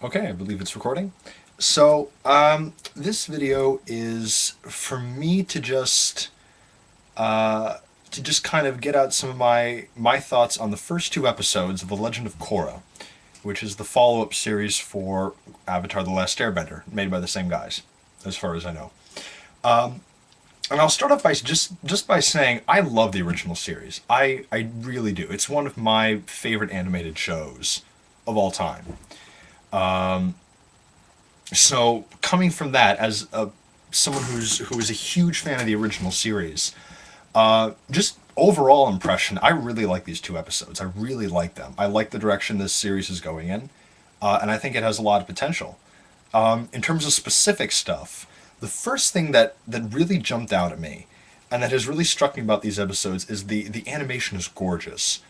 Okay, I believe it's recording. So, this video is for me to just kind of get out some of my thoughts on the first two episodes of The Legend of Korra, which is the follow-up series for Avatar: The Last Airbender, made by the same guys, as far as I know. And I'll start off by just by saying I love the original series. I really do. It's one of my favorite animated shows of all time. So coming from that, as someone who is a huge fan of the original series, just overall impression, I really like these two episodes. I really like them. I like the direction this series is going in, and I think it has a lot of potential. In terms of specific stuff, the first thing that really jumped out at me, and that has really struck me about these episodes, is the animation is gorgeous,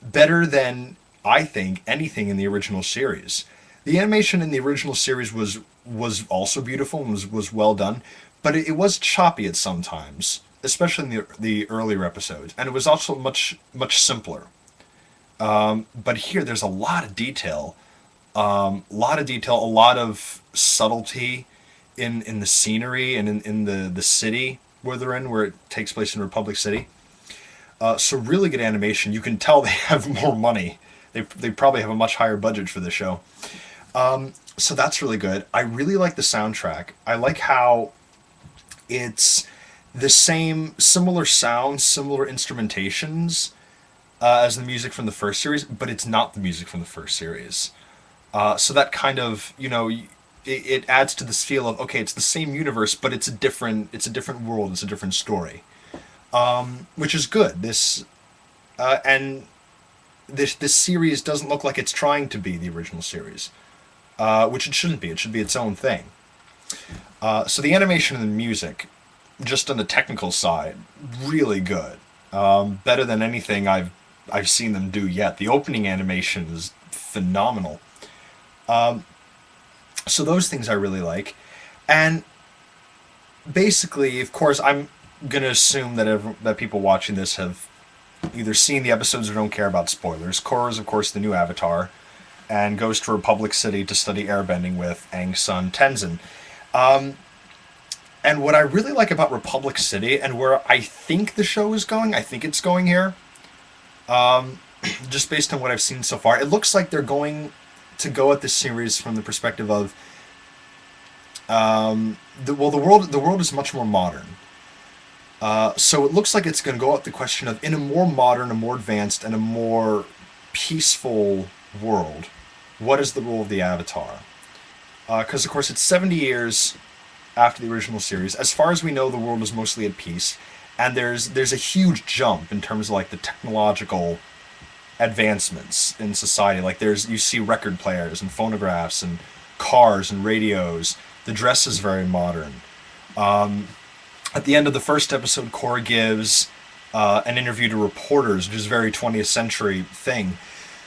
better than I think anything in the original series. The animation in the original series was also beautiful and was well done, but it was choppy at some times, especially in the earlier episodes, and it was also much simpler. But here, there's a lot of detail, a lot of subtlety in the scenery and in the city where they're in, where it takes place in Republic City. So really good animation. You can tell they have more money. They probably have a much higher budget for the show. So that's really good. I really like the soundtrack. I like how it's the same, similar sounds, similar instrumentations as the music from the first series, but it's not the music from the first series. So that kind of, it adds to this feel of, okay, it's the same universe, but it's a different world, it's a different story, which is good. And this series doesn't look like it's trying to be the original series, which it shouldn't be. It should be its own thing. So the animation and the music, just on the technical side, really good. Better than anything I've seen them do yet. The opening animation is phenomenal. So those things I really like, and basically, of course, I'm gonna assume that people watching this have either seen the episodes or don't care about spoilers. Korra is, of course, the new Avatar, and goes to Republic City to study airbending with Aang's son Tenzin. And what I really like about Republic City, and where I think the show is going, I think it's going here, just based on what I've seen so far, it looks like they're going to go at this series from the perspective of, the world is much more modern. So it looks like it's going to go at the question of, in a more modern, a more advanced, and a more peaceful world, what is the role of the Avatar? Because, of course, it's 70 years after the original series. As far as we know, the world is mostly at peace, and there's a huge jump in terms of like the technological advancements in society. Like you see record players and phonographs and cars and radios. The dress is very modern. At the end of the first episode, Korra gives an interview to reporters, which is a very 20th century thing.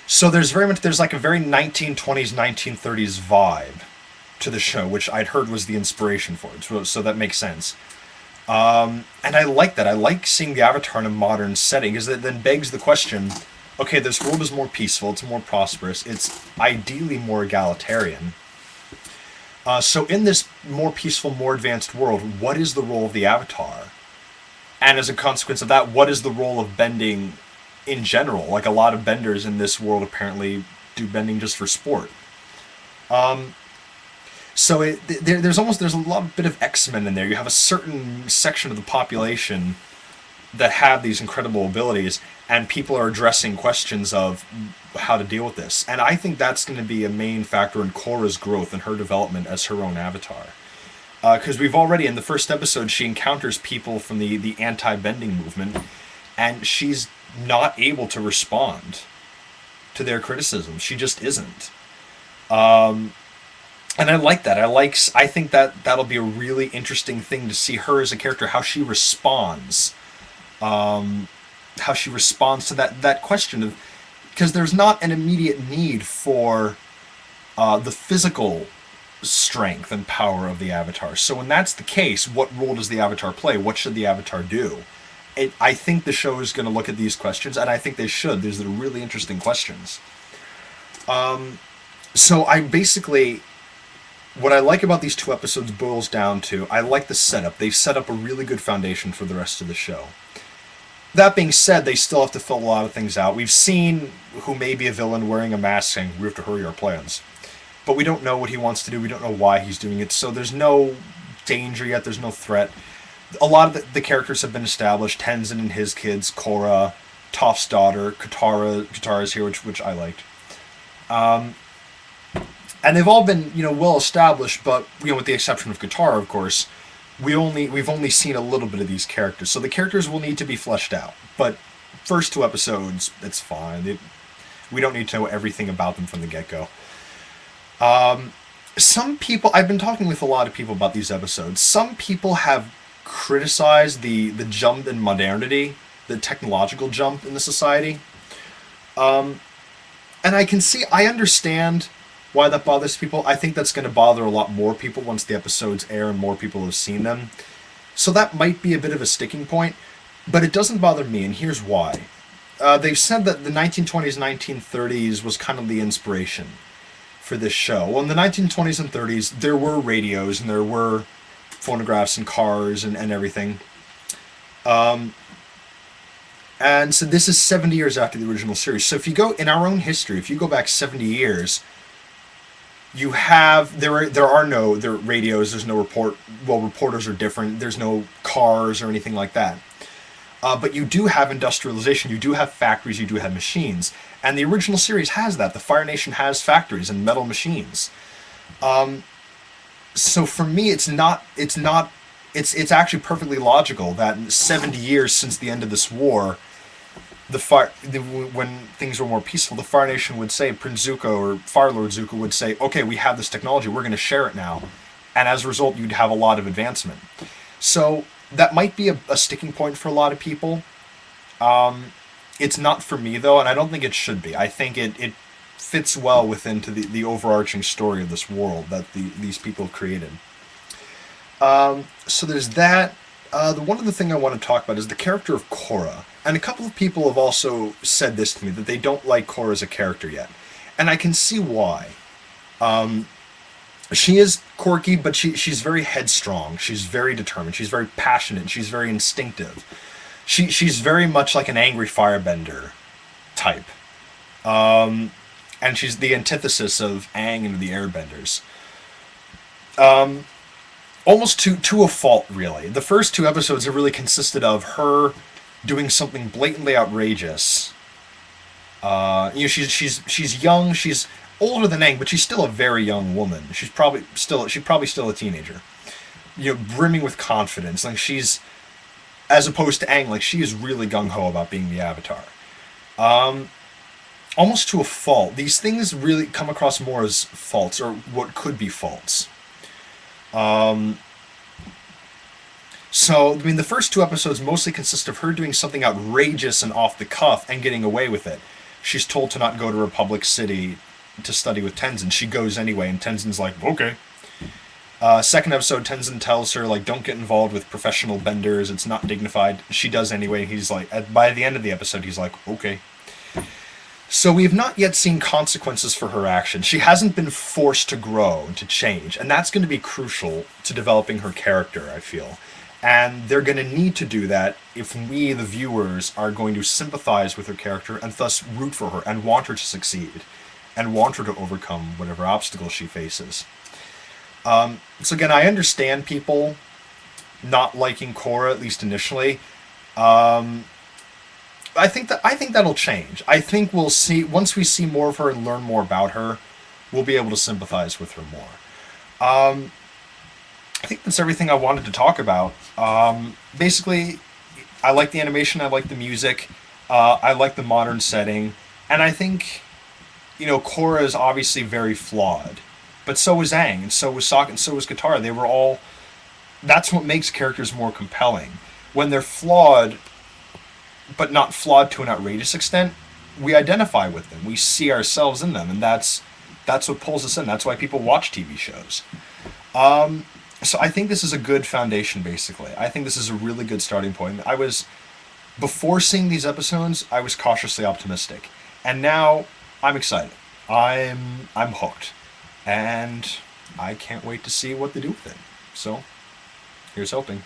So there's like a very 1920s, 1930s vibe to the show, which I'd heard was the inspiration for it. So that makes sense. And I like that. I like seeing the Avatar in a modern setting, because that then begs the question, okay, this world is more peaceful, it's more prosperous, it's ideally more egalitarian. So in this more peaceful, more advanced world, what is the role of the Avatar? And as a consequence of that, what is the role of bending in general? Like, a lot of benders in this world apparently do bending just for sport. So there's a lot bit of X-Men in there. You have a certain section of the population that have these incredible abilities, and people are addressing questions of how to deal with this. And I think that's going to be a main factor in Korra's growth and her development as her own Avatar. Because we've already, in the first episode, she encounters people from the anti-bending movement, and she's not able to respond to their criticism. She just isn't. And I like that. I think that'll be a really interesting thing to see her as a character, how she responds. How she responds to that question of, because there's not an immediate need for the physical strength and power of the Avatar. So when that's the case, what role does the Avatar play? What should the Avatar do? I think the show is going to look at these questions, and I think they should. These are really interesting questions. So I basically, what I like about these two episodes boils down to, I like the setup. They've set up a really good foundation for the rest of the show. That being said, they still have to fill a lot of things out. We've seen who may be a villain wearing a mask saying, "We have to hurry our plans." But we don't know what he wants to do. We don't know why he's doing it. So there's no danger yet. There's no threat. A lot of the characters have been established. Tenzin and his kids, Korra, Toph's daughter, Katara's here, which I liked. And they've all been, well established, but with the exception of Katara, of course, we've only seen a little bit of these characters. So the characters will need to be fleshed out. But first two episodes, it's fine. We don't need to know everything about them from the get-go. Some people, I've been talking with a lot of people about these episodes. Some people have criticized the jump in modernity, the technological jump in the society. And I understand why that bothers people. I think that's going to bother a lot more people once the episodes air and more people have seen them. So that might be a bit of a sticking point, but it doesn't bother me, and here's why. They've said that the 1920s, 1930s was kind of the inspiration for this show. Well, in the 1920s and 30s, there were radios and there were phonographs and cars and everything. And so this is 70 years after the original series. So if you go in our own history, if you go back 70 years, you have there are no radios. There's no reporters are different. There's no cars or anything like that. But you do have industrialization. You do have factories. You do have machines. And the original series has that. The Fire Nation has factories and metal machines. So for me, it's actually perfectly logical that in 70 years since the end of this war, when things were more peaceful, the Fire Nation would say, Prince Zuko or Fire Lord Zuko would say, okay, we have this technology, we're going to share it now. And as a result, you'd have a lot of advancement. So that might be a sticking point for a lot of people. It's not for me, though, and I don't think it should be. I think it fits well within the overarching story of this world that these people created. So there's that. The one other thing I want to talk about is the character of Korra. And a couple of people have also said this to me, that they don't like Korra as a character yet. And I can see why. She is quirky, but she's very headstrong. She's very determined. She's very passionate. She's very instinctive. She's very much like an angry firebender type. And she's the antithesis of Aang and the airbenders. Almost to a fault, really. The first two episodes have really consisted of her doing something blatantly outrageous. She's young. She's older than Aang, but she's still a very young woman. She's probably still a teenager. Brimming with confidence. Like she's, as opposed to Aang, like she is really gung ho about being the Avatar. Almost to a fault. These things really come across more as faults, or what could be faults. So, the first two episodes mostly consist of her doing something outrageous and off the cuff and getting away with it. She's told to not go to Republic City to study with Tenzin. She goes anyway, and Tenzin's like, okay. Second episode, Tenzin tells her, like, don't get involved with professional benders. It's not dignified. She does anyway. He's like, by the end of the episode, he's like, okay. So we have not yet seen consequences for her actions. She hasn't been forced to grow and to change, and that's going to be crucial to developing her character, I feel. And they're going to need to do that if we, the viewers, are going to sympathize with her character and thus root for her and want her to succeed and want her to overcome whatever obstacle she faces. So again, I understand people not liking Korra, at least initially. I think that'll change. I think we'll see, once we see more of her and learn more about her, we'll be able to sympathize with her more. I think that's everything I wanted to talk about. Basically, I like the animation, I like the music, I like the modern setting, and I think, Korra is obviously very flawed. But so is Aang, and so was Sokka, and so was Katara. They were all... That's what makes characters more compelling. When they're flawed, but not flawed to an outrageous extent, we identify with them. We see ourselves in them, and that's what pulls us in. That's why people watch TV shows. So I think this is a good foundation, basically. I think this is a really good starting point. Before seeing these episodes, I was cautiously optimistic. And now, I'm excited. I'm hooked, and I can't wait to see what they do with it. So, here's hoping.